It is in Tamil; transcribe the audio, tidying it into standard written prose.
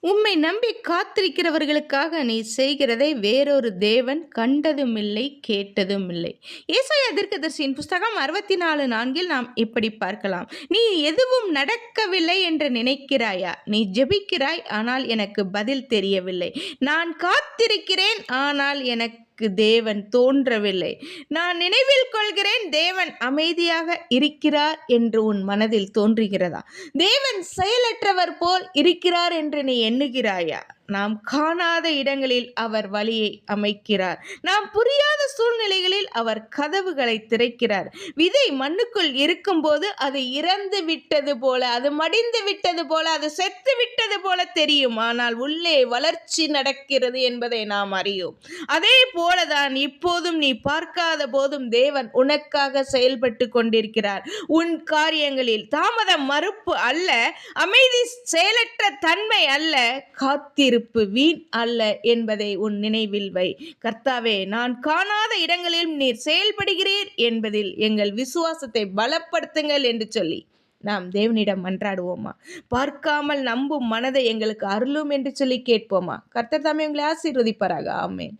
உம்மை நம்பி காத்திருக்கிறவர்களுக்காக நீ செய்கிறதை வேறொரு தேவன் கண்டதுமில்லை, கேட்டதுமில்லை. ஏசாயா தீர்க்கதரிசியின் புஸ்தகம் 64:4 நாம் இப்படி பார்க்கலாம். நீ எதுவும் நடக்கவில்லை என்று நினைக்கிறாயா? நீ ஜெபிக்கிறாய், ஆனால் எனக்கு பதில் தெரியவில்லை. நான் காத்திருக்கிறேன், ஆனால் எனக்கு தேவன் தோன்றவில்லை. நான் நினைவில் கொள்கிறேன், தேவன் அமைதியாக இருக்கிறார் என்று உன் மனதில் தோன்றுகிறதா? தேவன் செயலற்றவர் போல் இருக்கிறார் என்று நீ எண்ணுகிறாயா? நாம் காணாத இடங்களில் அவர் வழியை அமைக்கிறார். நாம் புரியாத சூழ்நிலைகளில் அவர் கதவுகளை திறக்கிறார். விதை மண்ணுக்குள் இருக்கும்போது அது இறந்து விட்டது போல, அது மடிந்து விட்டது போல, அது செத்து விட்டது போல தெரியும். ஆனால் உள்ளே வளர்ச்சி நடக்கிறது என்பதை நாம் அறியோம். அதே போலதான் இப்போதும் நீ பார்க்காத போதும் தேவன் உனக்காக செயல்பட்டு கொண்டிருக்கிறார். உன் காரியங்களில் தாமதம் மறுப்பு அல்ல, அமைதி செயலற்ற தன்மை அல்ல, காத்திருப்பு வீண் அல்ல என்பதை உன் நினைவில் வை. கர்த்தாவே, நான் காணாத இடங்களில் நீர் செயல்படுகிறீர் என்பதில் எங்கள் விசுவாசத்தை பலப்படுத்துங்கள் என்று சொல்லி நாம் தேவனிடம் மன்றாடுவோமா? பார்க்காமல் நம்பும் மனதை எங்களுக்கு அருளும் என்று சொல்லி கேட்போமா? கர்த்தர் தாமே உங்களை ஆசீர்வதிப்பாராக. ஆமென்.